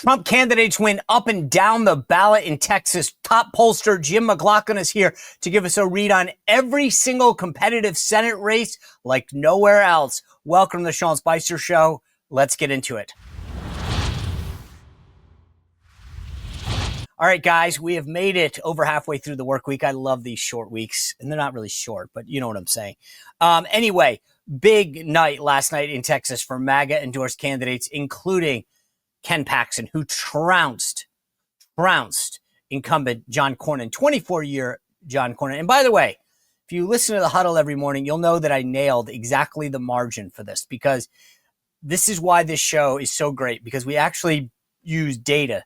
Trump candidates win up and down the ballot in Texas. Top pollster Jim McLaughlin is here to give us a read on every single competitive Senate race like nowhere else. Welcome to the Sean Spicer Show. Let's get into it. All right, guys, we have made it over halfway through the work week. I love these short weeks, and they're not really short, but you know what I'm saying. Anyway, big night last night in Texas for MAGA-endorsed candidates, including Ken Paxton, who trounced incumbent John Cornyn, 24-year John Cornyn. And by the way, if you listen to the huddle every morning, you'll know that I nailed exactly the margin for this, because this is why this show is so great, because we actually use data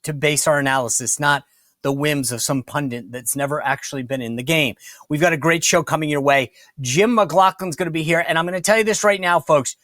to base our analysis, not the whims of some pundit that's never actually been in the game. We've got a great show coming your way. Jim McLaughlin's going to be here, and I'm going to tell you this right now, folks.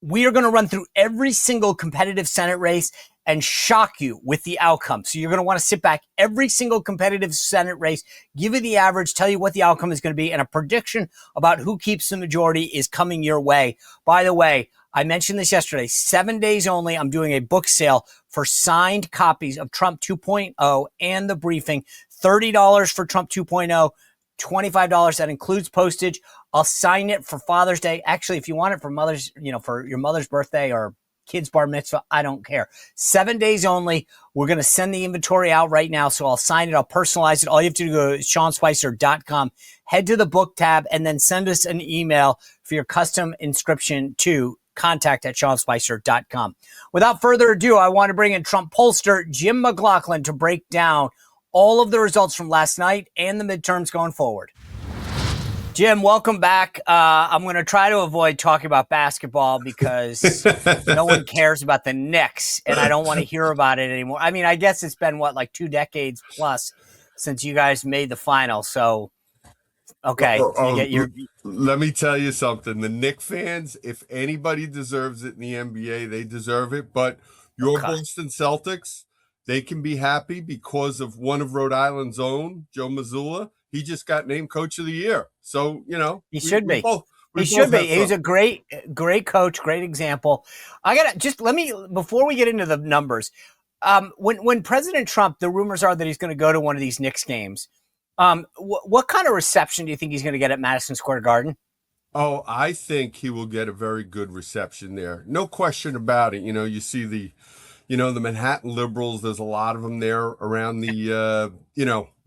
We are going to run through every single competitive Senate race and shock you with the outcome. So you're going to want to sit back every single competitive Senate race, give you the average, tell you what the outcome is going to be, and a prediction about who keeps the majority is coming your way. By the way, I mentioned this yesterday, 7 days only. I'm doing a book sale for signed copies of Trump 2.0 and the briefing. $30 for Trump 2.0, $25. That includes postage. I'll sign it for Father's Day. Actually, if you want it for mother's, for your mother's birthday or kid's bar mitzvah, I don't care. 7 days only. We're going to send the inventory out right now. So I'll sign it. I'll personalize it. All you have to do is go to SeanSpicer.com, head to the book tab, and then send us an email for your custom inscription to contact@SeanSpicer.com. Without further ado, I want to bring in Trump pollster Jim McLaughlin to break down all of the results from last night and the midterms going forward. Jim, welcome back. I'm going to try to avoid talking about basketball because no one cares about the Knicks, and I don't want to hear about it anymore. I mean, I guess it's been, like 2 decades plus since you guys made the final, so... Okay. Let me tell you something. The Knicks fans, if anybody deserves it in the NBA, they deserve it. But your Boston Celtics, they can be happy because of one of Rhode Island's own, Joe Mazzulla. He just got named Coach of the Year. So, he should be. He should be. He's a great coach, great example. Before we get into the numbers, when President Trump, the rumors are that he's going to go to one of these Knicks games. What kind of reception do you think he's going to get at Madison Square Garden? Oh, I think he will get a very good reception there. No question about it. You see the Manhattan liberals, there's a lot of them there around the,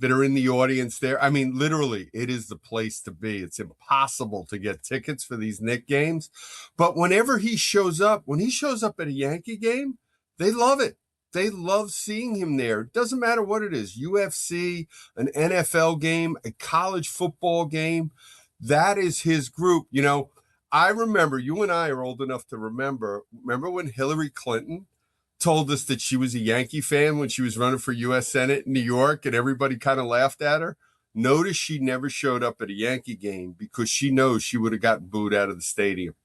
that are in the audience there. I mean, literally, it is the place to be. It's impossible to get tickets for these Knicks games. But whenever he shows up at a Yankee game, they love it. They love seeing him there. It doesn't matter what it is, UFC, an NFL game, a college football game. That is his group. I remember, you and I are old enough to remember when Hillary Clinton told us that she was a Yankee fan when she was running for U.S. Senate in New York, and everybody kind of laughed at her. Notice she never showed up at a Yankee game because she knows she would have gotten booed out of the stadium.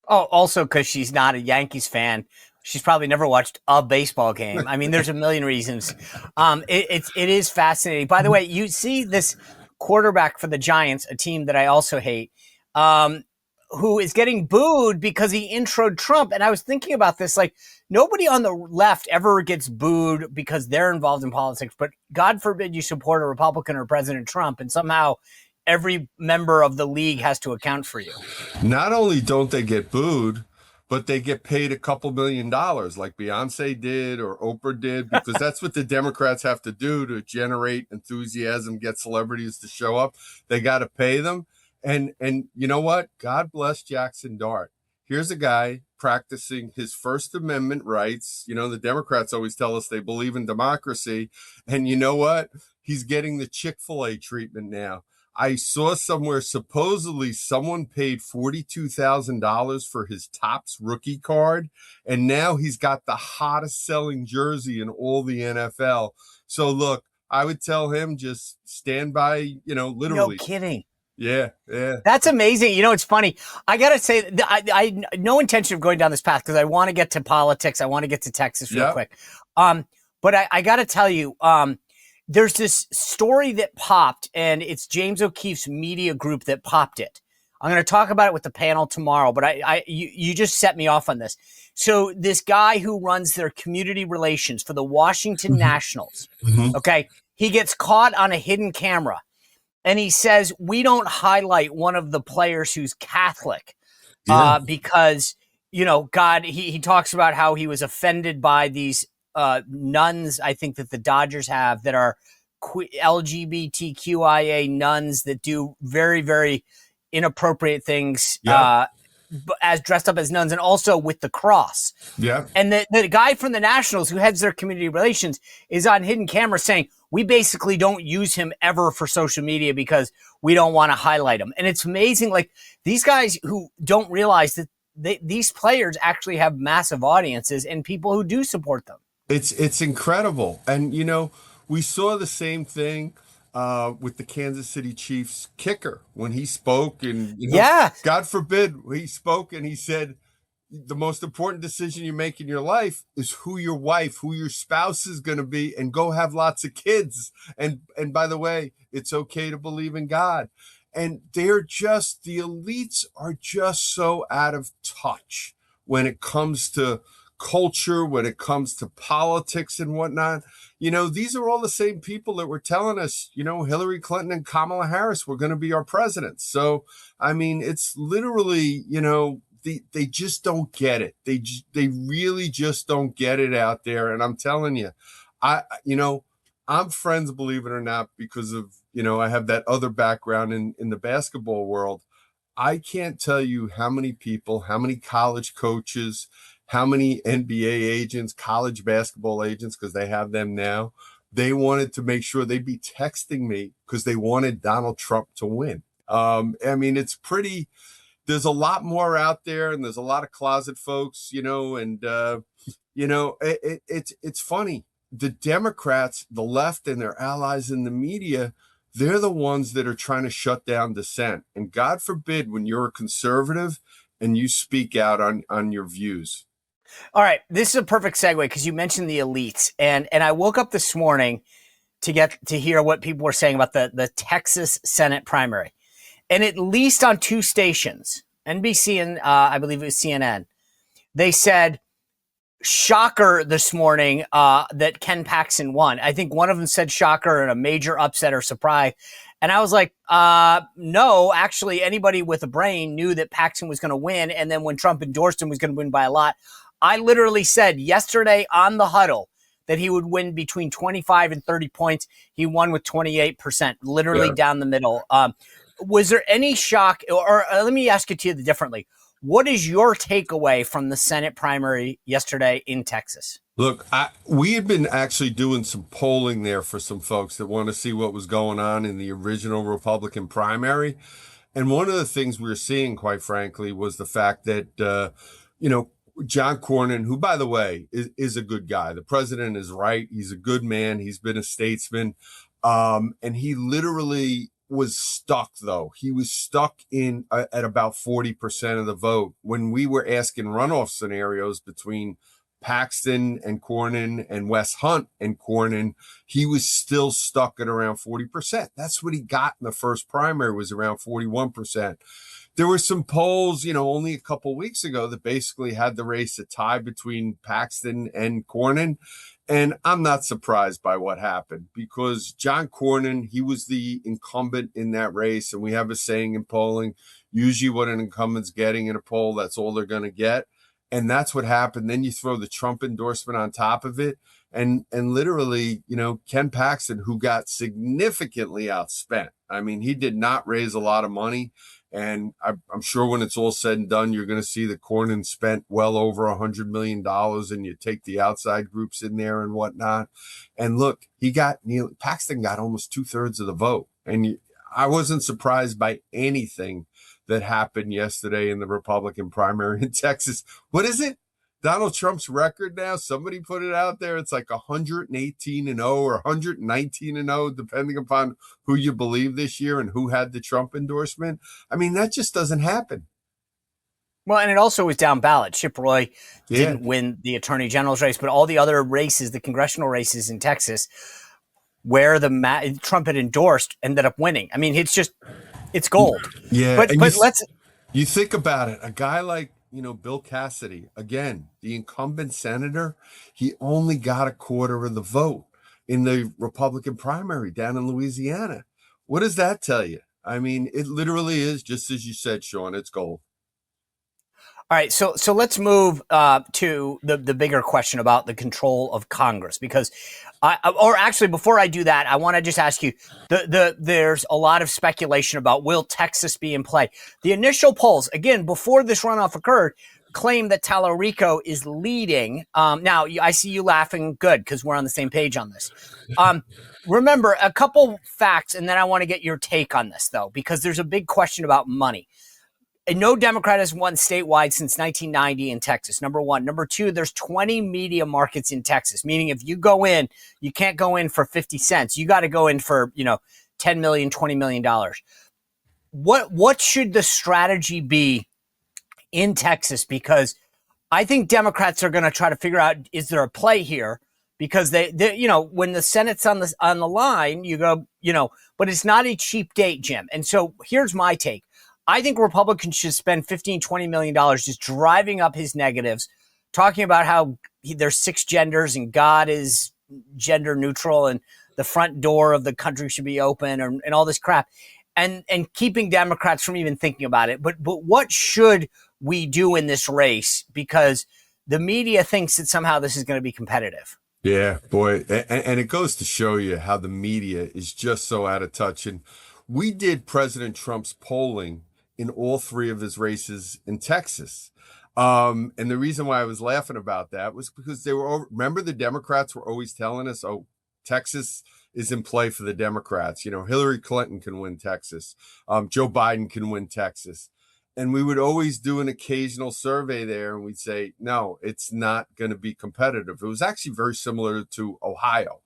Oh, also because she's not a Yankees fan. She's probably never watched a baseball game. I mean, there's a million reasons. It is fascinating. By the way, you see this quarterback for the Giants, a team that I also hate, who is getting booed because he introed Trump. And I was thinking about this, nobody on the left ever gets booed because they're involved in politics. But God forbid you support a Republican or President Trump, and somehow every member of the league has to account for you. Not only don't they get booed, but they get paid a couple $1 million like Beyonce did or Oprah did, because that's what the Democrats have to do to generate enthusiasm, get celebrities to show up. They got to pay them. And you know what? God bless Jackson Dart. Here's a guy practicing his First Amendment rights. The Democrats always tell us they believe in democracy. And you know what? He's getting the Chick-fil-A treatment now. I saw somewhere supposedly someone paid $42,000 for his Topps rookie card, and now he's got the hottest selling jersey in all the NFL. So look, I would tell him just stand by, literally. No kidding. Yeah. That's amazing. It's funny. I got to say, I no intention of going down this path because I want to get to politics. I want to get to Texas real quick. But I got to tell you, there's this story that popped, and it's James O'Keefe's media group that popped it. I'm going to talk about it with the panel tomorrow, but you just set me off on this. So this guy who runs their community relations for the Washington Nationals, okay, he gets caught on a hidden camera, and he says, we don't highlight one of the players who's Catholic because, God, he talks about how he was offended by these nuns, I think that the Dodgers have, that are LGBTQIA nuns that do very, very inappropriate things as dressed up as nuns, and also with the cross. Yeah. And the guy from the Nationals who heads their community relations is on hidden camera saying, we basically don't use him ever for social media because we don't want to highlight him. And it's amazing. Like, these guys who don't realize that these players actually have massive audiences and people who do support them. It's incredible. And, we saw the same thing with the Kansas City Chiefs kicker when he spoke, and God forbid, he spoke and he said, the most important decision you make in your life is who your spouse is going to be, and go have lots of kids. And by the way, it's okay to believe in God. And the elites are just so out of touch when it comes to culture, when it comes to politics and whatnot. These are all the same people that were telling us, Hillary Clinton and Kamala Harris were going to be our presidents. So, I mean, it's literally, they just don't get it. They really just don't get it out there. And I'm telling you, I'm friends, believe it or not, because of, I have that other background in the basketball world. I can't tell you how many people, how many college coaches, how many NBA agents, college basketball agents, because they have them now, they wanted to make sure they'd be texting me because they wanted Donald Trump to win. I mean, it's pretty, there's a lot more out there, and there's a lot of closet folks, and, it's funny. The Democrats, the left, and their allies in the media, they're the ones that are trying to shut down dissent. And God forbid when you're a conservative and you speak out on your views. All right. This is a perfect segue because you mentioned the elites. And I woke up this morning to hear what people were saying about the Texas Senate primary. And at least on two stations, NBC and I believe it was CNN, they said, shocker this morning that Ken Paxton won. I think one of them said shocker and a major upset or surprise. And I was like, no, actually, anybody with a brain knew that Paxton was going to win. And then when Trump endorsed him, was going to win by a lot. I literally said yesterday on the huddle that he would win between 25 and 30 points. He won with 28%, literally down the middle. Was there any shock, or let me ask it to you differently. What is your takeaway from the Senate primary yesterday in Texas? Look, we had been actually doing some polling there for some folks that want to see what was going on in the original Republican primary. And one of the things we were seeing, quite frankly, was the fact that, John Cornyn, who, by the way, is a good guy. The president is right. He's a good man. He's been a statesman. And he literally was stuck, though. He was stuck in at about 40% of the vote. When we were asking runoff scenarios between Paxton and Cornyn and Wes Hunt and Cornyn, he was still stuck at around 40%. That's what he got in the first primary, was around 41%. There were some polls, only a couple weeks ago that basically had the race a tie between Paxton and Cornyn. And I'm not surprised by what happened, because John Cornyn, he was the incumbent in that race. And we have a saying in polling, usually what an incumbent's getting in a poll, that's all they're going to get. And that's what happened. Then you throw the Trump endorsement on top of it. And literally, Ken Paxton, who got significantly outspent. I mean, he did not raise a lot of money. And I'm sure when it's all said and done, you're going to see that Cornyn spent well over $100 million, and you take the outside groups in there and whatnot. And look, Paxton got almost 2/3 of the vote. And I wasn't surprised by anything that happened yesterday in the Republican primary in Texas. What is it? Donald Trump's record now, somebody put it out there. It's like 118-0 or 119-0, depending upon who you believe this year and who had the Trump endorsement. I mean, that just doesn't happen. Well, and it also was down ballot. Chip Roy didn't win the attorney general's race, but all the other races, the congressional races in Texas, where Trump had endorsed, ended up winning. I mean, it's gold. Yeah. But let's You think about it, a guy like, Bill Cassidy, again, the incumbent senator, he only got a quarter of the vote in the Republican primary down in Louisiana. What does that tell you? I mean, it literally is just as you said, Sean, it's gold. All right, so let's move to the bigger question about the control of Congress, because or actually before I do that, I want to just ask you there's a lot of speculation about will Texas be in play. The initial polls, again, before this runoff occurred, claim that Tallarico is leading. Now I see you laughing, good, because we're on the same page on this. Remember a couple facts, and then I want to get your take on this though, because there's a big question about money. And no Democrat has won statewide since 1990 in Texas, number one. Number two, there's 20 media markets in Texas, meaning if you go in, you can't go in for 50 cents. You got to go in for, $10 million, $20 million. What should the strategy be in Texas? Because I think Democrats are going to try to figure out, is there a play here? Because they when the Senate's on the line, you go, but it's not a cheap date, Jim. And so here's my take. I think Republicans should spend $15-20 million just driving up his negatives, talking about how there's 6 genders and God is gender neutral and the front door of the country should be open and all this crap, and keeping Democrats from even thinking about it. But what should we do in this race? Because the media thinks that somehow this is going to be competitive. Yeah, boy. And it goes to show you how the media is just so out of touch. And we did President Trump's polling in all 3 of his races in Texas. And the reason why I was laughing about that was because remember, the Democrats were always telling us, oh, Texas is in play for the Democrats. Hillary Clinton can win Texas. Joe Biden can win Texas. And we would always do an occasional survey there and we'd say, no, it's not going to be competitive. It was actually very similar to Ohio.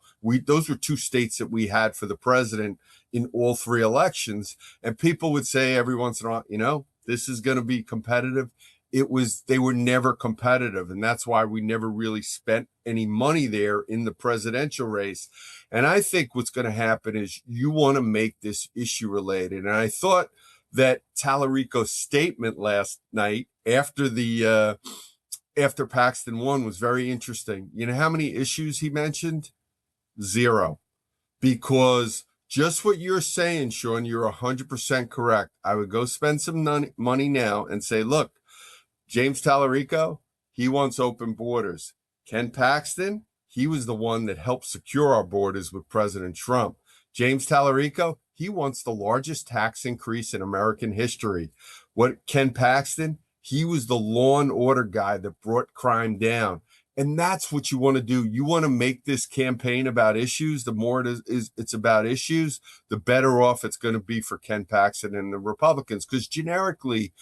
Those were 2 states that we had for the president in all 3 elections. And people would say every once in a while, this is going to be competitive. They were never competitive. And that's why we never really spent any money there in the presidential race. And I think what's going to happen is you want to make this issue related. And I thought that Tallarico's statement last night after Paxton won was very interesting. You know how many issues he mentioned? 0. Because just what you're saying, Sean, you're 100% correct. I would go spend some money now and say, look, James Tallarico, he wants open borders. Ken Paxton, he was the one that helped secure our borders with President Trump. James Tallarico, he wants the largest tax increase in American history. Ken Paxton, he was the law and order guy that brought crime down. And that's what you want to do. You want to make this campaign about issues. The more it's about issues, the better off it's going to be for Ken Paxton and the Republicans. Because generically,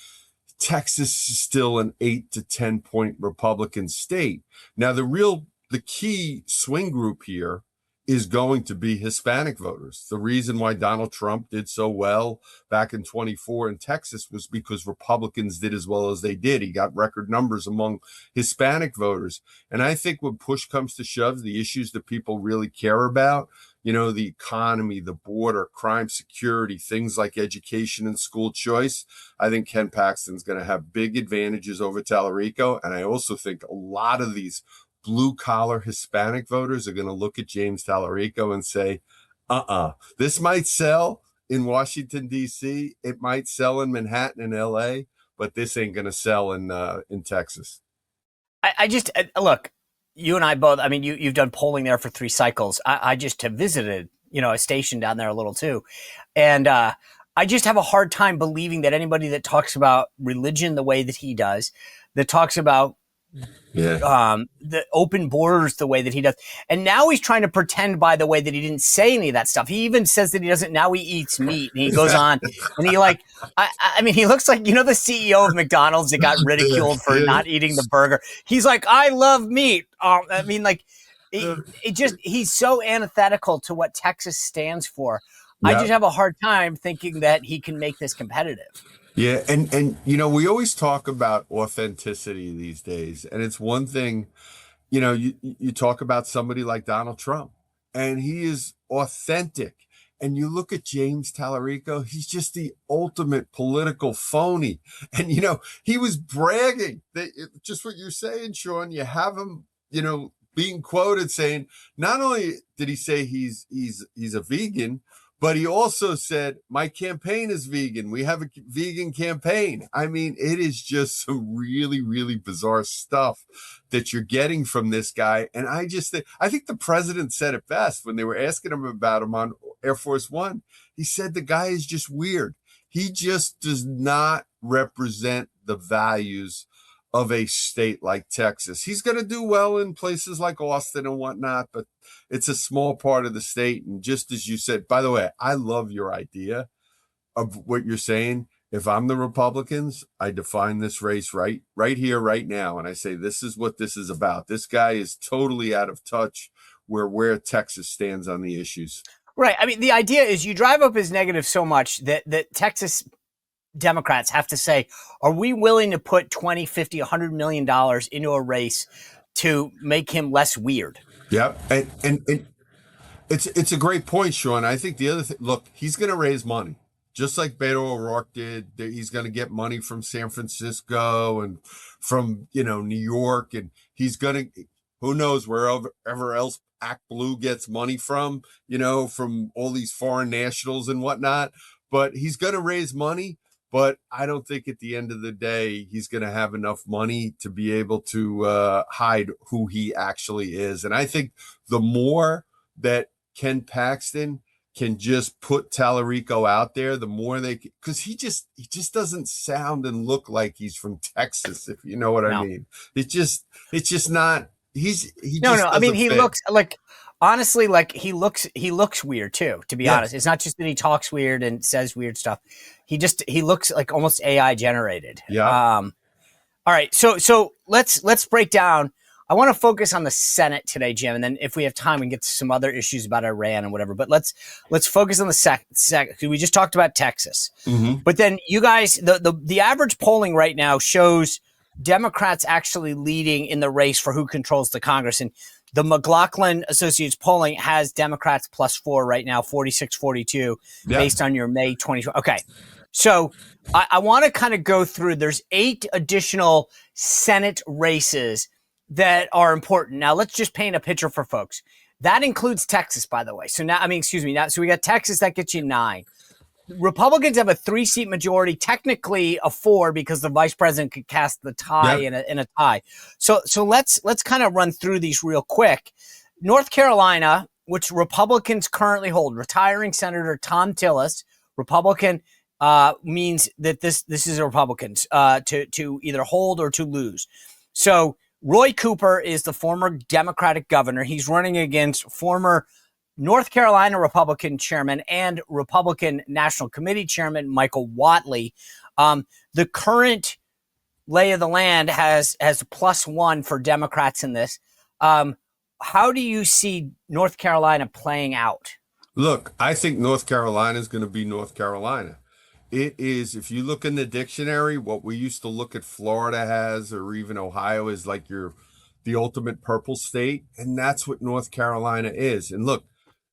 Texas is still an 8 to 10 point Republican state. Now, the key swing group here is going to be Hispanic voters. The reason why Donald Trump did so well back in 24 in Texas was because Republicans did as well as they did. He got record numbers among Hispanic voters. And I think when push comes to shove, the issues that people really care about, the economy, the border, crime, security, things like education and school choice, I think Ken Paxton's going to have big advantages over Tallarico. And I also think a lot of these blue-collar Hispanic voters are going to look at James Tallarico and say, this might sell in Washington, D.C., it might sell in Manhattan and L.A., but this ain't going to sell in Texas. I just, look, you and I both, I mean, you've done polling there for 3 cycles. I just have visited, a station down there a little too. And I just have a hard time believing that anybody that talks about religion the way that he does, that talks about the open borders the way that he does. And now he's trying to pretend, by the way, that he didn't say any of that stuff. He even says that he doesn't, now he eats meat. And he goes on and he I mean, he looks like, the CEO of McDonald's that got ridiculed for not eating the burger. He's like, I love meat. I mean, like, he's so antithetical to what Texas stands for. Yep. I just have a hard time thinking that he can make this competitive. Yeah, and we always talk about authenticity these days, and it's one thing, you talk about somebody like Donald Trump, and he is authentic, And you look at James Tallarico, he's just the ultimate political phony. And, he was bragging that just what you're saying, Sean, you have him, being quoted saying, not only did he say he's a vegan, but he also said, my campaign is vegan. We have a vegan campaign. I mean, it is just some really, really bizarre stuff that you're getting from this guy. And I think the president said it best when they were asking him about him on Air Force One. He said the guy is just weird. He just does not represent the values of a state like Texas. He's going to do well in places like Austin and whatnot, but it's a small part of the state. And just as you said, by the way, I love your idea of what you're saying. If I'm the Republicans, I define this race right here, right now. And I say, this is what this is about. This guy is totally out of touch where Texas stands on the issues. Right. I mean, the idea is you drive up his negative so much that Texas Democrats have to say, are we willing to put 20, 50, $100 million into a race to make him less weird? Yep. And it's a great point, Sean. I think the other thing, look, he's going to raise money just like Beto O'Rourke did. He's going to get money from San Francisco and from, New York. And he's going to, who knows, wherever else Act Blue gets money from, from all these foreign nationals and whatnot. But he's going to raise money. But I don't think at the end of the day, he's going to have enough money to be able to hide who he actually is. And I think the more that Ken Paxton can just put Tallarico out there, the more because he just doesn't sound and look like he's from Texas, if you know what I mean. It's just not. No. I mean, he looks like, honestly, like he looks weird too, to be honest. It's not just that he talks weird and says weird stuff. He looks like almost AI generated. Yeah. All right. So let's break down. I want to focus on the Senate today, Jim, and then if we have time, we can get to some other issues about Iran and whatever. But let's focus on the second. We just talked about Texas, but then you guys, the average polling right now shows Democrats actually leading in the race for who controls the Congress. And the McLaughlin Associates polling has Democrats +4 right now, 46-42, based on your May 2020. Okay. So I want to kind of go through, there's 8 additional Senate races that are important. Now let's just paint a picture for folks. That includes Texas, by the way. So so we got Texas, that gets you 9. Republicans have a 3-seat majority, technically a 4 because the vice president could cast the tie in a tie. So let's kind of run through these real quick. North Carolina, which Republicans currently hold, retiring Senator Tom Tillis, Republican, means that this is a Republicans to either hold or to lose. So Roy Cooper is the former Democratic governor. He's running against former North Carolina Republican chairman and Republican National Committee chairman Michael Whatley. The current lay of the land has +1 for Democrats in this. How do you see North Carolina playing out? Look, I think North Carolina is going to be North Carolina. It is, if you look in the dictionary, what we used to look at Florida has, or even Ohio, is like the ultimate purple state. And that's what North Carolina is. And look,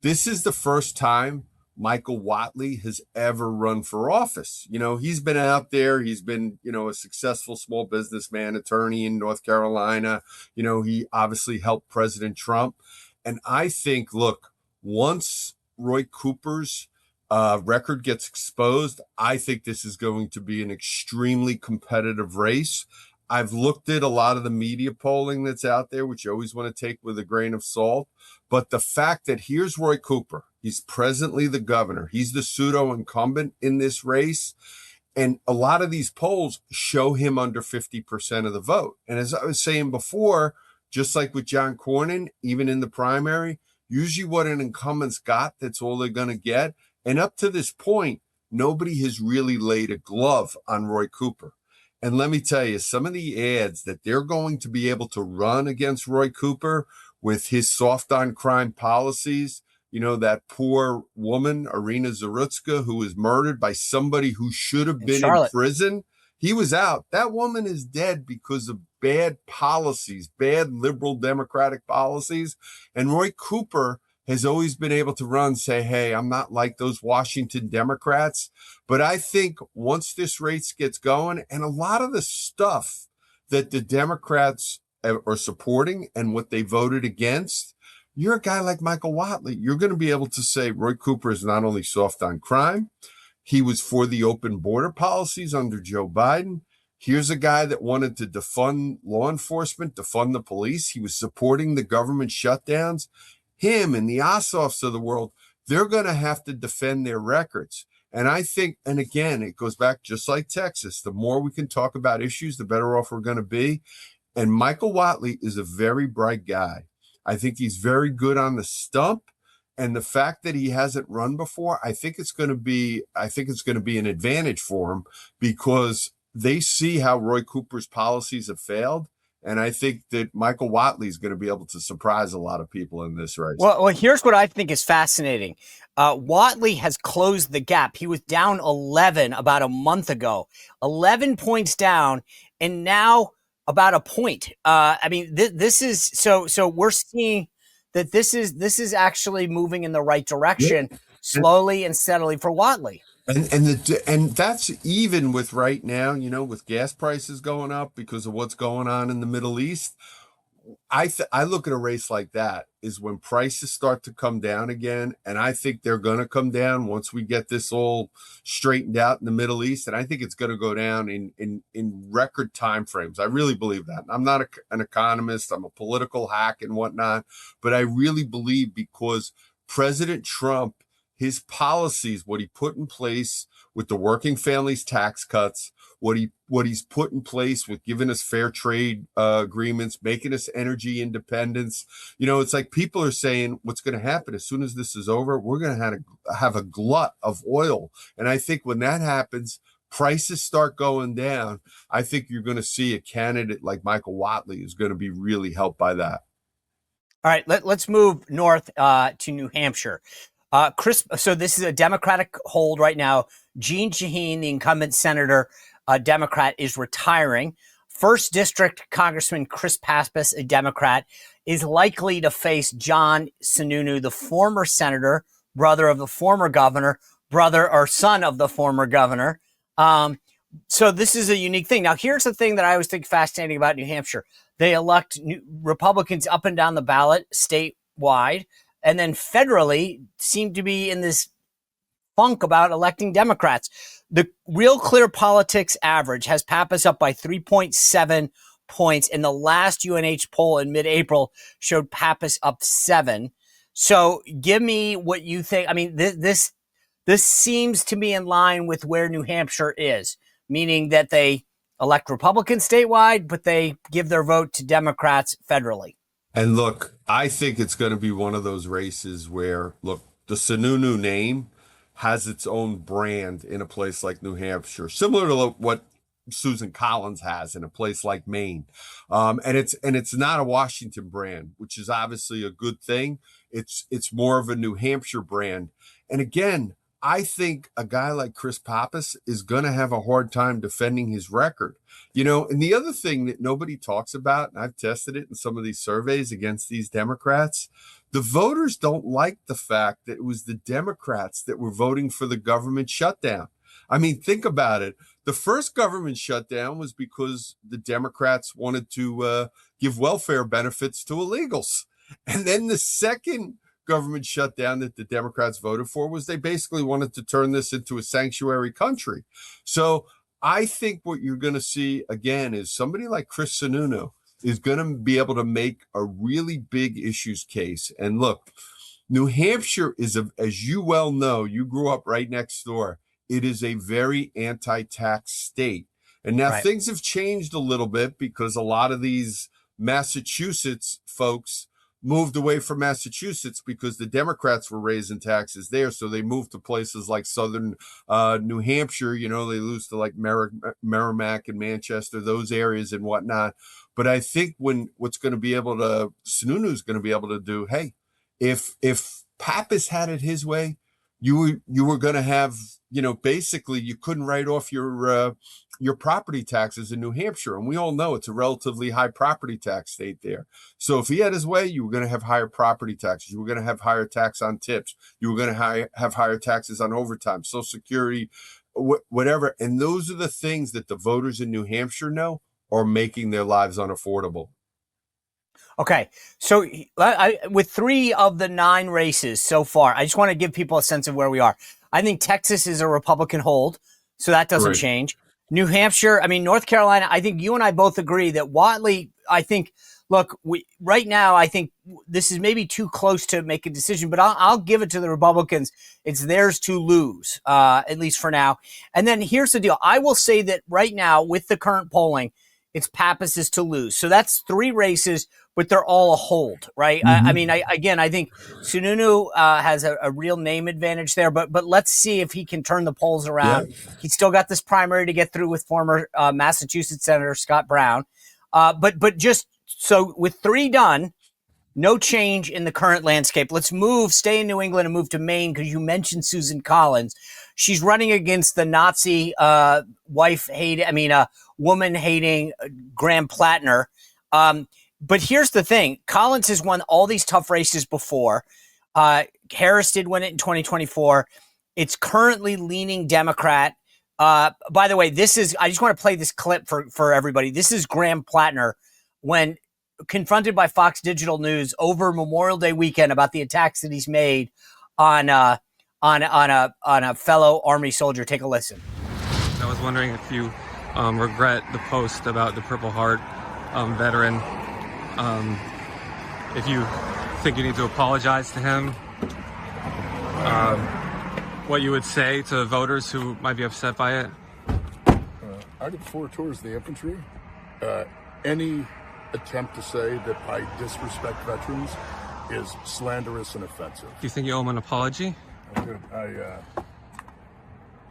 this is the first time Michael Whatley has ever run for office. He's been out there. He's been, a successful small businessman, attorney in North Carolina. He obviously helped President Trump. And I think, look, once Roy Cooper's record gets exposed, I think this is going to be an extremely competitive race. I've looked at a lot of the media polling that's out there, which you always want to take with a grain of salt. But the fact that here's Roy Cooper, he's presently the governor, he's the pseudo incumbent in this race. And a lot of these polls show him under 50% of the vote. And as I was saying before, just like with John Cornyn, even in the primary, usually what an incumbent's got, that's all they're going to get. And up to this point, nobody has really laid a glove on Roy Cooper. And let me tell you, some of the ads that they're going to be able to run against Roy Cooper with his soft on crime policies, that poor woman, Irina Zarutska, who was murdered by somebody who should have been in prison. He was out. That woman is dead because of bad policies, bad liberal democratic policies. And Roy Cooper has always been able to run, say, hey, I'm not like those Washington Democrats. But I think once this race gets going, and a lot of the stuff that the Democrats are supporting and what they voted against, you're a guy like Michael Watley. You're going to be able to say Roy Cooper is not only soft on crime, he was for the open border policies under Joe Biden. Here's a guy that wanted to defund law enforcement, defund the police. He was supporting the government shutdowns. Him and the Ossoffs of the world, they're going to have to defend their records. And I think, and again, it goes back just like Texas. The more we can talk about issues, the better off we're going to be. And Michael Watley is a very bright guy. I think he's very good on the stump. And the fact that he hasn't run before, I think it's going to be an advantage for him, because they see how Roy Cooper's policies have failed. And I think that Michael Watley is going to be able to surprise a lot of people in this race. Well, here's what I think is fascinating. Watley has closed the gap. He was down 11 about a month ago, 11 points down, and now about a point. I mean, this is so we're seeing that this is actually moving in the right direction, slowly and steadily for Watley. And that's even with right now, with gas prices going up because of what's going on in the Middle East. I look at a race like that is when prices start to come down again, and I think they're going to come down once we get this all straightened out in the Middle East, and I think it's going to go down in record time frames. I really believe that. I'm not an economist. I'm a political hack and whatnot, but I really believe, because President Trump, his policies, what he put in place with the working families tax cuts, what he's put in place with giving us fair trade agreements, making us energy independence. It's like people are saying what's going to happen as soon as this is over, we're going to have a glut of oil. And I think when that happens, prices start going down. I think you're going to see a candidate like Michael Watley is going to be really helped by that. All right, let's move north to New Hampshire. So this is a Democratic hold right now. Jeanne Shaheen, the incumbent senator, Democrat, is retiring. First District Congressman Chris Pappas, a Democrat, is likely to face John Sununu, the former senator, brother of the former governor, brother or son of the former governor. So this is a unique thing. Now, here's the thing that I always think fascinating about New Hampshire. They elect Republicans up and down the ballot statewide, and then federally seem to be in this funk about electing Democrats. The Real Clear Politics average has Pappas up by 3.7 points. In the last UNH poll in mid-April showed Pappas up 7. So give me what you think. I mean, this seems to be in line with where New Hampshire is, meaning that they elect Republicans statewide, but they give their vote to Democrats federally. And look, I think it's going to be one of those races where, look, the Sununu name has its own brand in a place like New Hampshire, similar to what Susan Collins has in a place like Maine. And it's not a Washington brand, which is obviously a good thing. It's more of a New Hampshire brand. And again, I think a guy like Chris Pappas is going to have a hard time defending his record. And the other thing that nobody talks about, and I've tested it in some of these surveys against these Democrats, the voters don't like the fact that it was the Democrats that were voting for the government shutdown. I mean, think about it. The first government shutdown was because the Democrats wanted to give welfare benefits to illegals. And then the second government shutdown that the Democrats voted for was they basically wanted to turn this into a sanctuary country. So I think what you're going to see again is somebody like Chris Sununu is going to be able to make a really big issues case. And look, New Hampshire is, as you well know, you grew up right next door. It is a very anti-tax state. And now Right. Things have changed a little bit because a lot of these Massachusetts folks moved away from Massachusetts because the Democrats were raising taxes there. So they moved to places like southern New Hampshire. They lose to like Merrimack and Manchester, those areas and whatnot. But I think Sununu's going to be able to do, hey, if Pappas had it his way, you were going to have, basically you couldn't write off your property taxes in New Hampshire, and we all know it's a relatively high property tax state there. So if he had his way, you were going to have higher property taxes, you were going to have higher tax on tips, you were going to have higher taxes on overtime, Social Security, whatever. And those are the things that the voters in New Hampshire know are making their lives unaffordable. Okay, so with 3 of the 9 races so far, I just want to give people a sense of where we are. I think Texas is a Republican hold, so that doesn't change. New Hampshire, North Carolina, I think you and I both agree that Whatley, right now, I think this is maybe too close to make a decision, but I'll give it to the Republicans. It's theirs to lose, at least for now. And then here's the deal. I will say that right now, with the current polling, it's Pappas's to lose. So that's 3 races, but they're all a hold, right? Mm-hmm. I think Sununu has a real name advantage there, but let's see if he can turn the polls around. Yeah. He's still got this primary to get through with former Massachusetts Senator Scott Brown. But just so with 3 done, no change in the current landscape. Let's stay in New England and move to Maine, because you mentioned Susan Collins. She's running against the Nazi woman-hating Graham Plattner. But here's the thing. Collins has won all these tough races before. Harris did win it in 2024. It's currently leaning Democrat. By the way, I just want to play this clip for everybody. This is Graham Plattner when confronted by Fox Digital News over Memorial Day weekend about the attacks that he's made on a fellow Army soldier. Take a listen. I was wondering if you regret the post about the Purple Heart veteran. If you think you need to apologize to him, what you would say to voters who might be upset by it? I did 4 tours of the infantry. Any attempt to say that I disrespect veterans is slanderous and offensive. Do you think you owe him an apology? Do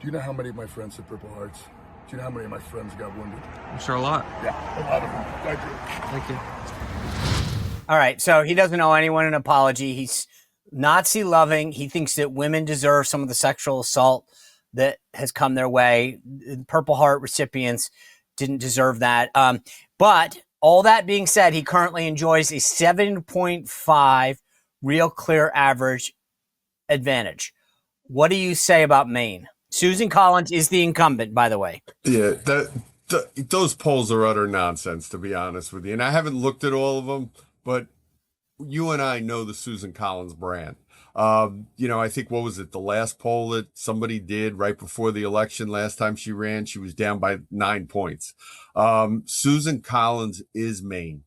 you know how many of my friends had Purple Hearts? Do you know how many of my friends got wounded? I'm sure a lot. Yeah, a lot of them. I do. Thank you. All right, so he doesn't owe anyone an apology. He's Nazi loving. He thinks that women deserve some of the sexual assault that has come their way. Purple Heart recipients didn't deserve that. But all that being said, he currently enjoys a 7.5 real clear average advantage. What do you say about Maine? Susan Collins is the incumbent, by the way. Yeah, those polls are utter nonsense, to be honest with you. And I haven't looked at all of them, but you and I know the Susan Collins brand. I think, what was it, the last poll that somebody did right before the election last time she ran, she was down by 9 points. Susan Collins is Maine.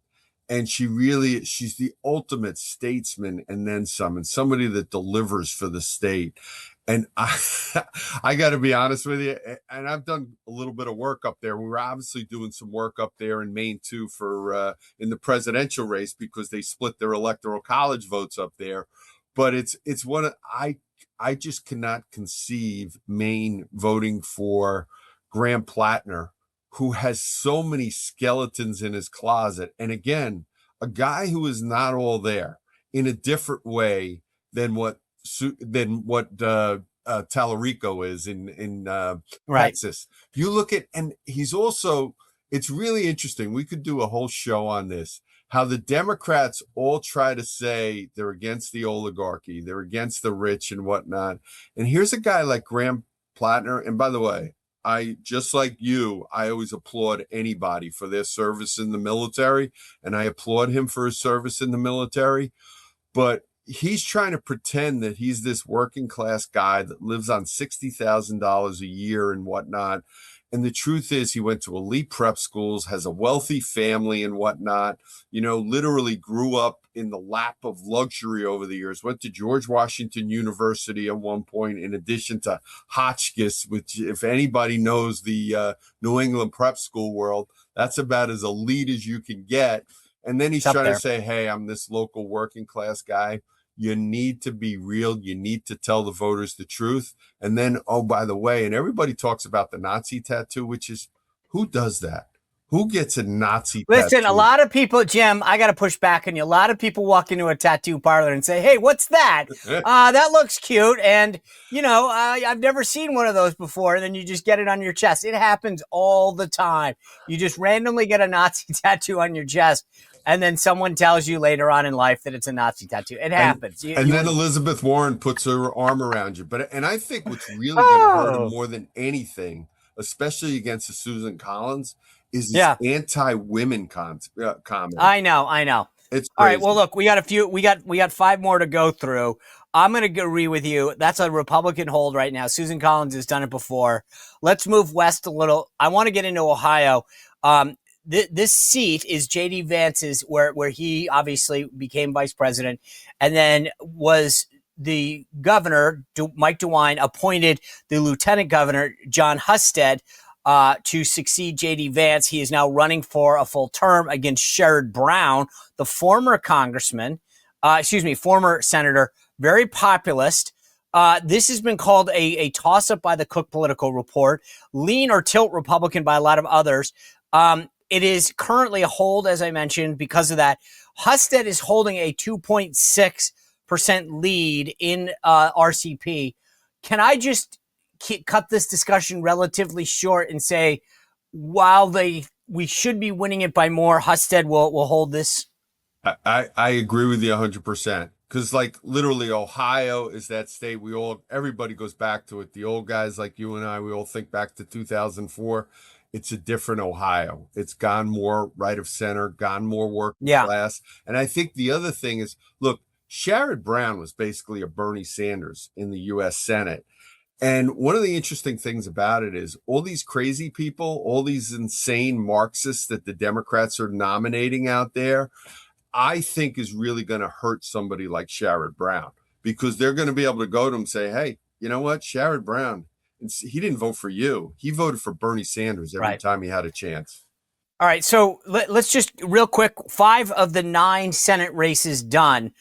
And she's the ultimate statesman and then some, and somebody that delivers for the state. And I got to be honest with you, and I've done a little bit of work up there. We were obviously doing some work up there in Maine too for in the presidential race, because they split their electoral college votes up there. But it's I just cannot conceive Maine voting for Graham Plattner, who has so many skeletons in his closet. And again, a guy who is not all there in a different way than what Tallarico is in right. Texas. You look at, and he's also, it's really interesting. We could do a whole show on this, how the Democrats all try to say they're against the oligarchy, they're against the rich and whatnot. And here's a guy like Graham Plattner. And by the way, just like you, I always applaud anybody for their service in the military, and I applaud him for his service in the military. But he's trying to pretend that he's this working class guy that lives on $60,000 a year and whatnot. And the truth is, he went to elite prep schools, has a wealthy family and whatnot, literally grew up in the lap of luxury over the years, went to George Washington University at one point, in addition to Hotchkiss, which, if anybody knows the New England prep school world, that's about as elite as you can get. And then he's trying to say, hey, I'm this local working class guy. You need to be real. You need to tell the voters the truth. And then, oh, by the way, and everybody talks about the Nazi tattoo, which is, who does that? Who gets a Nazi Listen, a tattoo? lot of people, Jim, I got to push back on you. A lot of people walk into a tattoo parlor and say, hey, what's that? That looks cute. And, I've never seen one of those before. And then you just get it on your chest. It happens all the time. You just randomly get a Nazi tattoo on your chest. And then someone tells you later on in life that it's a Nazi tattoo. It happens. And then Elizabeth Warren puts her arm around you. And I think what's really going to hurt him more than anything, especially against the Susan Collins, is this anti-women comment. I know. It's crazy. All right. Well, look, we got 5 more to go through. I'm going to agree with you. That's a Republican hold right now. Susan Collins has done it before. Let's move west a little. I want to get into Ohio. This seat is J.D. Vance's, where he obviously became vice president, and then was the governor, Mike DeWine, appointed the lieutenant governor, John Husted, to succeed J.D. Vance. He is now running for a full term against Sherrod Brown, the former former senator, very populist. This has been called a toss-up by the Cook Political Report, lean or tilt Republican by a lot of others. It is currently a hold, as I mentioned, because of that. Husted is holding a 2.6% lead in RCP. Can I just cut this discussion relatively short and say, while we should be winning it by more, Husted will hold this? I agree with you 100%. Because literally Ohio is that state everybody goes back to it. The old guys like you and I, we all think back to 2004. It's a different Ohio. It's gone more right of center, gone more working class. And I think the other thing is, look, Sherrod Brown was basically a Bernie Sanders in the U.S. Senate. And one of the interesting things about it is all these crazy people, all these insane Marxists that the Democrats are nominating out there, I think is really going to hurt somebody like Sherrod Brown, because they're going to be able to go to him and say, hey, you know what? Sherrod Brown, he didn't vote for you. He voted for Bernie Sanders every time he had a chance. All right. So let's just real quick, 5 of the 9 Senate races done.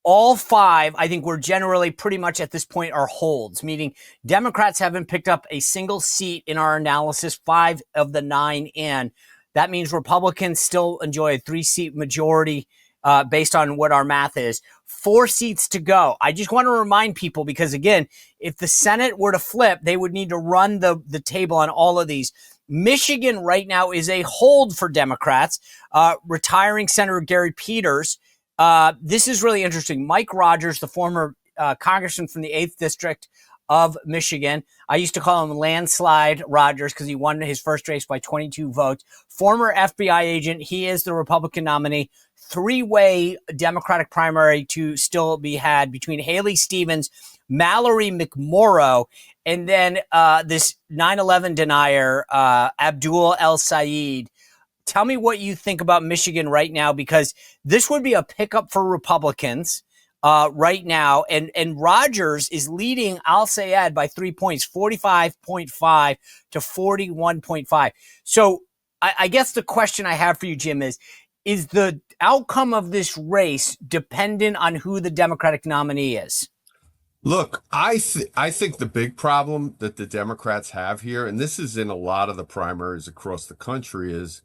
All 5, I think, we're generally pretty much at this point are holds, meaning Democrats haven't picked up a single seat in our analysis, 5 of the 9 in. That means Republicans still enjoy a 3-seat majority based on what our math is. 4 seats to go. I just want to remind people, because, again, if the Senate were to flip, they would need to run the table on all of these. Michigan right now is a hold for Democrats. Retiring Senator Gary Peters. This is really interesting. Mike Rogers, the former congressman from the 8th District of Michigan. I used to call him Landslide Rogers because he won his first race by 22 votes. Former FBI agent. He is the Republican nominee. 3-way Democratic primary to still be had between Haley Stevens, Mallory McMorrow, and then this 9/11 denier, Abdul El Sayed. Tell me what you think about Michigan right now, because this would be a pickup for Republicans right now. And Rogers is leading Al Sayed by 3 points, 45.5 to 41.5. So I guess the question I have for you, Jim, is the outcome of this race dependent on who the Democratic nominee is? Look, I think the big problem that the Democrats have here, and this is in a lot of the primaries across the country, is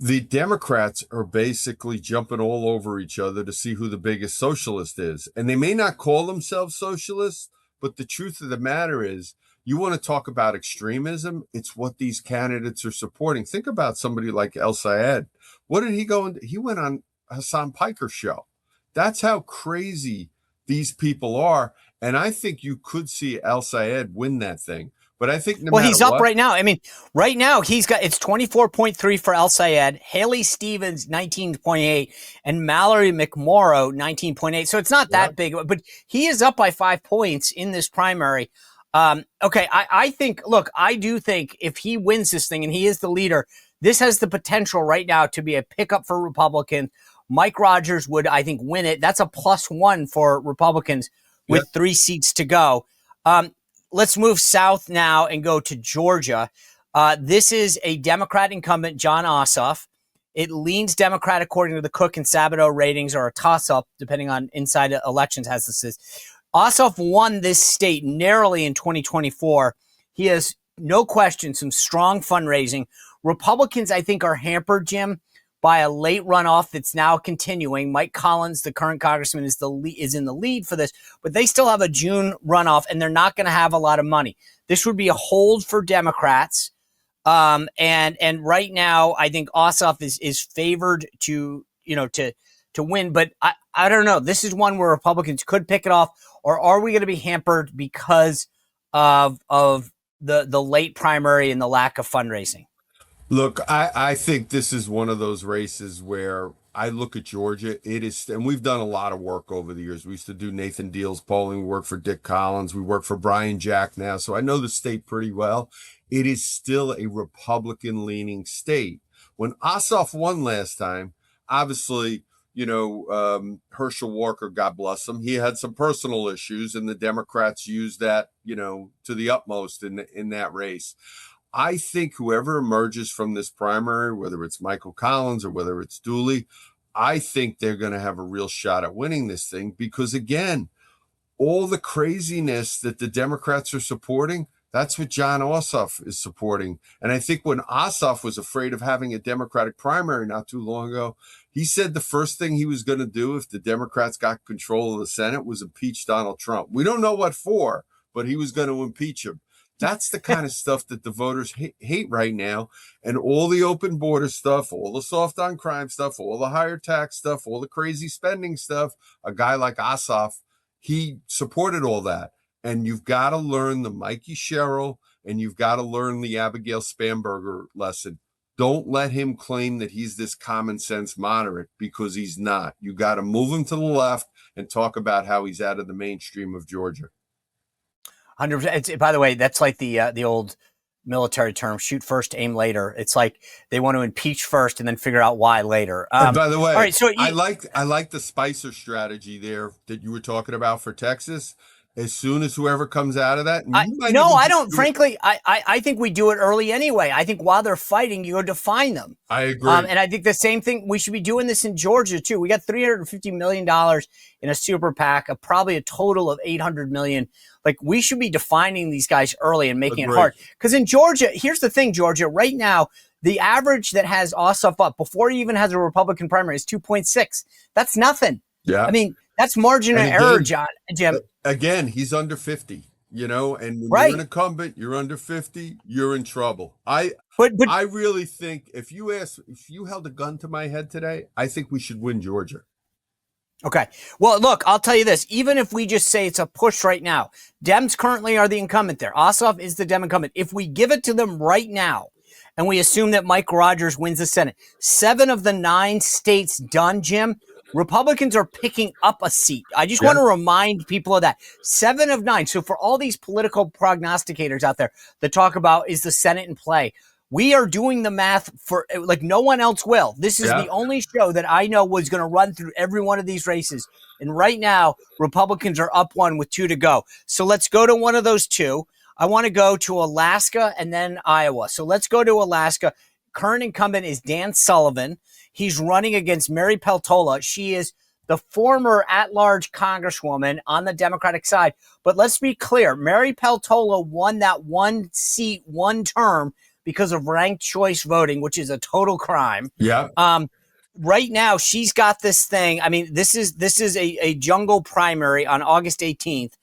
the Democrats are basically jumping all over each other to see who the biggest socialist is. And they may not call themselves socialists, but the truth of the matter is, you want to talk about extremism, it's what these candidates are supporting. Think about somebody like El Sayed. What did he go into? He went on Hassan Piker's show. That's how crazy these people are. And I think you could see El Sayed win that thing. But I think he's up right now. I mean, right now it's 24.3 for El Sayed, Haley Stevens 19.8, and Mallory McMorrow 19.8. So it's not that big, but he is up by 5 points in this primary. Okay, I think, look, I do think if he wins this thing and he is the leader, this has the potential right now to be a pickup for Republicans. Mike Rogers would, I think, win it. That's a +1 for Republicans with 3 seats to go. Let's move south now and go to Georgia. This is a Democrat incumbent, Jon Ossoff. It leans Democrat according to the Cook and Sabato ratings, or a toss-up, depending on inside elections, as this is. Ossoff won this state narrowly in 2024. He has, no question, some strong fundraising. Republicans, I think, are hampered, Jim, by a late runoff that's now continuing. Mike Collins, the current congressman, is in the lead for this, but they still have a June runoff, and they're not going to have a lot of money. This would be a hold for Democrats. And right now, I think Ossoff is favored to win, but I don't know. This is one where Republicans could pick it off, or are we going to be hampered because of the late primary and the lack of fundraising? Look, I think this is one of those races where I look at Georgia. It is, and we've done a lot of work over the years. We used to do Nathan Deal's polling. We work for Dick Collins. We work for Brian Jack now. So I know the state pretty well. It is still a Republican-leaning state. When Ossoff won last time, obviously, Herschel Walker, God bless him, he had some personal issues, and the Democrats used that, to the utmost in that race. I think whoever emerges from this primary, whether it's Michael Collins or whether it's Dooley, I think they're going to have a real shot at winning this thing because, again, all the craziness that the Democrats are supporting, that's what John Ossoff is supporting. And I think when Ossoff was afraid of having a Democratic primary not too long ago, he said the first thing he was going to do if the Democrats got control of the Senate was impeach Donald Trump. We don't know what for, but he was going to impeach him. That's the kind of stuff that the voters hate right now. And all the open border stuff, all the soft on crime stuff, all the higher tax stuff, all the crazy spending stuff, a guy like Ossoff, he supported all that. And you've got to learn the Mikey Sherrill and you've got to learn the Abigail Spanberger lesson. Don't let him claim that he's this common sense moderate because he's not. You got to move him to the left and talk about how he's out of the mainstream of Georgia. 100%. By the way, that's like the old military term, shoot first, aim later. It's like they want to impeach first and then figure out why later. And by the way, all right, so I like the Spicer strategy there that you were talking about for Texas. As soon as whoever comes out of that. I don't. Frankly, I think we do it early anyway. I think while they're fighting, you go define them. I agree. And I think the same thing, we should be doing this in Georgia too. We got $350 million in a super PAC, probably a total of $800 million. Like, we should be defining these guys early and making it hard. Because in Georgia, here's the thing, Georgia, right now, the average that has Ossoff up before he even has a Republican primary is 2.6. That's nothing. Yeah. I mean, that's margin of error, Jim. Again, he's under 50, and when you're an incumbent, you're under 50, you're in trouble. I really think if you held a gun to my head today, I think we should win Georgia. Okay. Well, look, I'll tell you this. Even if we just say it's a push right now, Dems currently are the incumbent there. Ossoff is the Dem incumbent. If we give it to them right now and we assume that Mike Rogers wins the Senate, 7 of the 9 states done, Jim, Republicans are picking up a seat. I just want to remind people of that. 7 of 9. So for all these political prognosticators out there that talk about, is the Senate in play? We are doing the math for like no one else will. This is the only show that I know was going to run through every one of these races. And right now, Republicans are up 1 with 2 to go. So let's go to one of those 2. I want to go to Alaska and then Iowa. So let's go to Alaska. Current incumbent is Dan Sullivan. He's running against Mary Peltola. She is the former at-large congresswoman on the Democratic side. But let's be clear, Mary Peltola won that 1 seat, 1 term because of ranked choice voting, which is a total crime. Yeah. Right now, she's got this thing. I mean, this is a jungle primary on August 18th.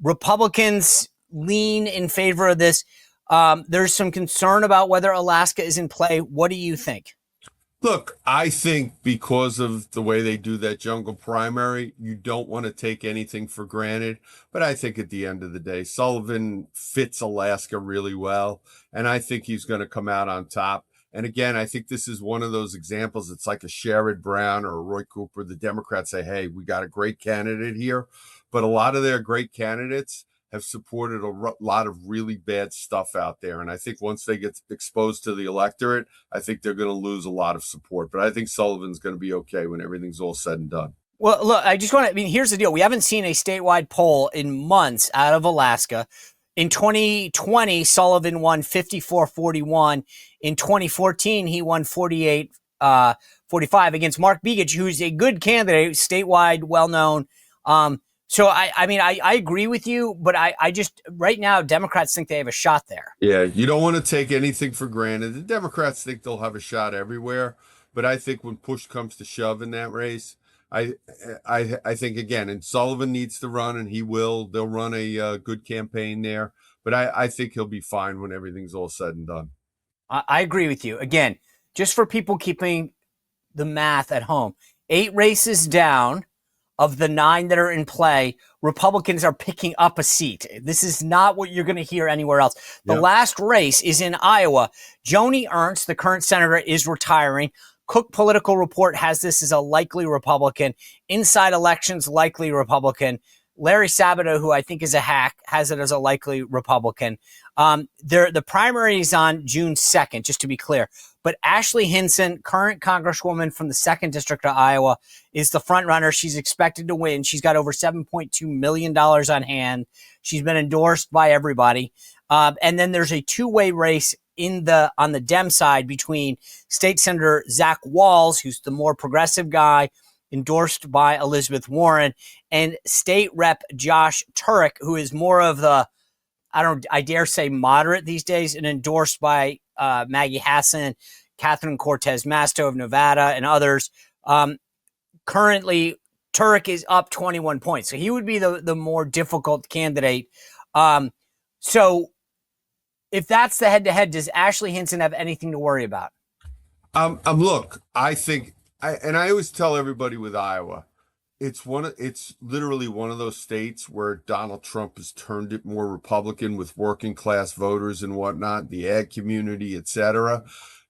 Republicans lean in favor of this. There's some concern about whether Alaska is in play. What do you think? Look, I think because of the way they do that jungle primary, you don't want to take anything for granted. But I think at the end of the day, Sullivan fits Alaska really well. And I think he's going to come out on top. And again, I think this is one of those examples. It's like a Sherrod Brown or a Roy Cooper. The Democrats say, hey, we got a great candidate here. But a lot of their great candidates have supported a lot of really bad stuff out there. And I think once they get exposed to the electorate, I think they're going to lose a lot of support. But I think Sullivan's going to be okay when everything's all said and done. Well, look, here's the deal. We haven't seen a statewide poll in months out of Alaska. In 2020, Sullivan won 54-41. In 2014, he won 48-45 against Mark Begich, who's a good candidate, statewide, well-known. So I mean, I agree with you, but I just right now Democrats think they have a shot there. Yeah, you don't want to take anything for granted. The Democrats think they'll have a shot everywhere, but I think when push comes to shove in that race, I I think again, and Sullivan needs to run, and he will. They'll run a good campaign there, but I think he'll be fine when everything's all said and done. I agree with you. Again, just for people keeping the math at home, 8 races down of the 9 that are in play, Republicans are picking up a seat. This is not what you're going to hear anywhere else. The last race is in Iowa. Joni Ernst, the current senator, is retiring. Cook Political Report has this as a likely Republican. Inside Elections, likely Republican. Larry Sabato, who I think is a hack, has it as a likely Republican. The primary is on June 2nd, just to be clear. But Ashley Hinson, current Congresswoman from the 2nd District of Iowa, is the front runner. She's expected to win. She's got over $7.2 million on hand. She's been endorsed by everybody. And then there's a 2-way race on the Dem side between State Senator Zach Walz, who's the more progressive guy, endorsed by Elizabeth Warren, and State Rep Josh Turek, who is more of the, I dare say moderate these days, and endorsed by Maggie Hassan, Catherine Cortez Masto of Nevada, and others. Currently, Turek is up 21 points, so he would be the more difficult candidate. So if that's the head-to-head, does Ashley Hinson have anything to worry about? Look, I think, I always tell everybody with Iowa, it's literally one of those states where Donald Trump has turned it more Republican with working class voters and whatnot, the ag community, etc.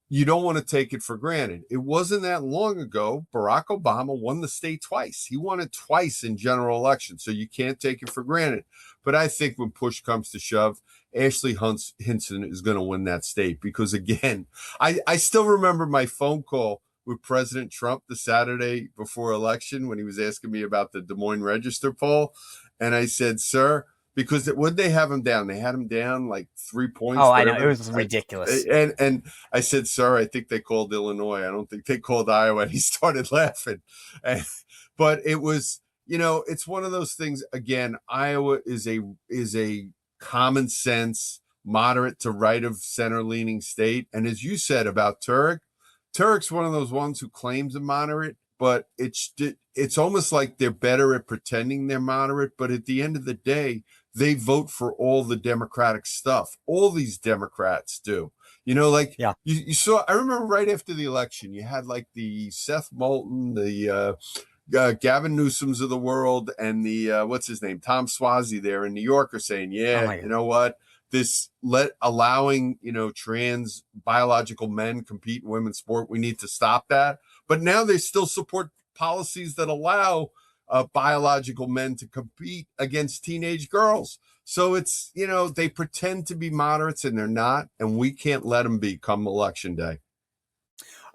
You don't want to take it for granted. It wasn't that long ago, Barack Obama won the state twice. He won it twice in general elections, so you can't take it for granted. But I think when push comes to shove, Ashley Hinson is going to win that state because, again, I still remember my phone call with President Trump the Saturday before election when he was asking me about the Des Moines Register poll. And I said, sir, because would they have him down? They had him down like 3 points. Oh, I know. It was ridiculous. And I said, sir, I think they called Illinois. I don't think they called Iowa. And he started laughing. But it was, it's one of those things. Again, Iowa is a common sense, moderate to right of center leaning state. And as you said about Turek's one of those ones who claims a moderate, but it's almost like they're better at pretending they're moderate. But at the end of the day, they vote for all the Democratic stuff. All these Democrats do. You saw, I remember right after the election, you had like the Seth Moulton, the Gavin Newsom's of the world, and the, what's his name, Tom Suozzi there in New York are saying, you know what? Allowing, trans biological men compete in women's sport. We need to stop that. But now they still support policies that allow biological men to compete against teenage girls. So it's, they pretend to be moderates and they're not, and we can't let them be come election day.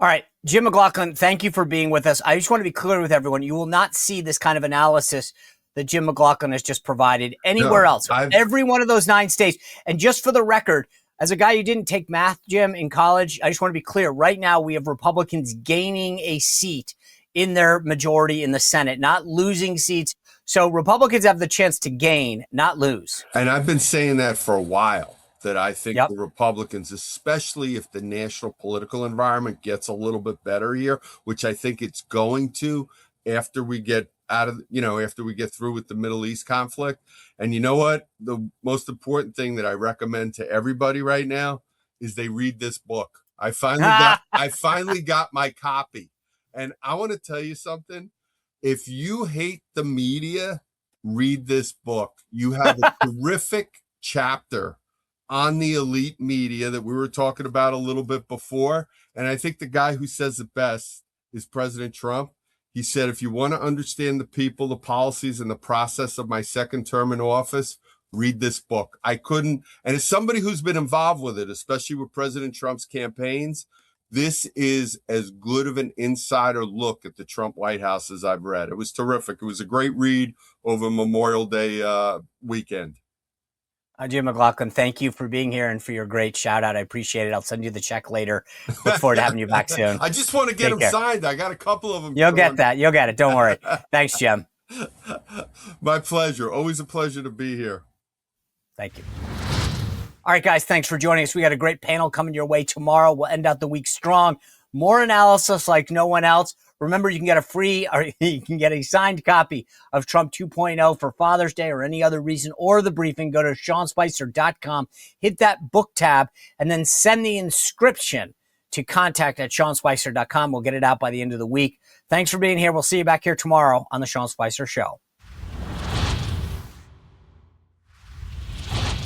All right, Jim McLaughlin, thank you for being with us. I just want to be clear with everyone. You will not see this kind of analysis that Jim McLaughlin has just provided anywhere else. Every one of those 9 states. And just for the record, as a guy who didn't take math, Jim, in college, I just want to be clear. Right now, we have Republicans gaining a seat in their majority in the Senate, not losing seats. So Republicans have the chance to gain, not lose. And I've been saying that for a while, that I think the Republicans, especially if the national political environment gets a little bit better here, which I think it's going to after we get after we get through with the Middle East conflict. And you know what? The most important thing that I recommend to everybody right now is they read this book. I finally got my copy. And I want to tell you something. If you hate the media, read this book. You have a terrific chapter on the elite media that we were talking about a little bit before. And I think the guy who says it best is President Trump. He said, if you want to understand the people, the policies, and the process of my second term in office, read this book. I couldn't. And as somebody who's been involved with it, especially with President Trump's campaigns, this is as good of an insider look at the Trump White House as I've read. It was terrific. It was a great read over Memorial Day weekend. Jim McLaughlin, thank you for being here and for your great shout out. I appreciate it. I'll send you the check later. Look forward to having you back soon. I just want to get them signed. I got a couple of them. You'll get that. You'll get it. Don't worry. Thanks, Jim. My pleasure. Always a pleasure to be here. Thank you. All right, guys, thanks for joining us. We got a great panel coming your way tomorrow. We'll end out the week strong. More analysis like no one else. Remember, you can get you can get a signed copy of Trump 2.0 for Father's Day or any other reason, or the briefing. Go to SeanSpicer.com, hit that book tab, and then send the inscription to contact@SeanSpicer.com. We'll get it out by the end of the week. Thanks for being here. We'll see you back here tomorrow on The Sean Spicer Show.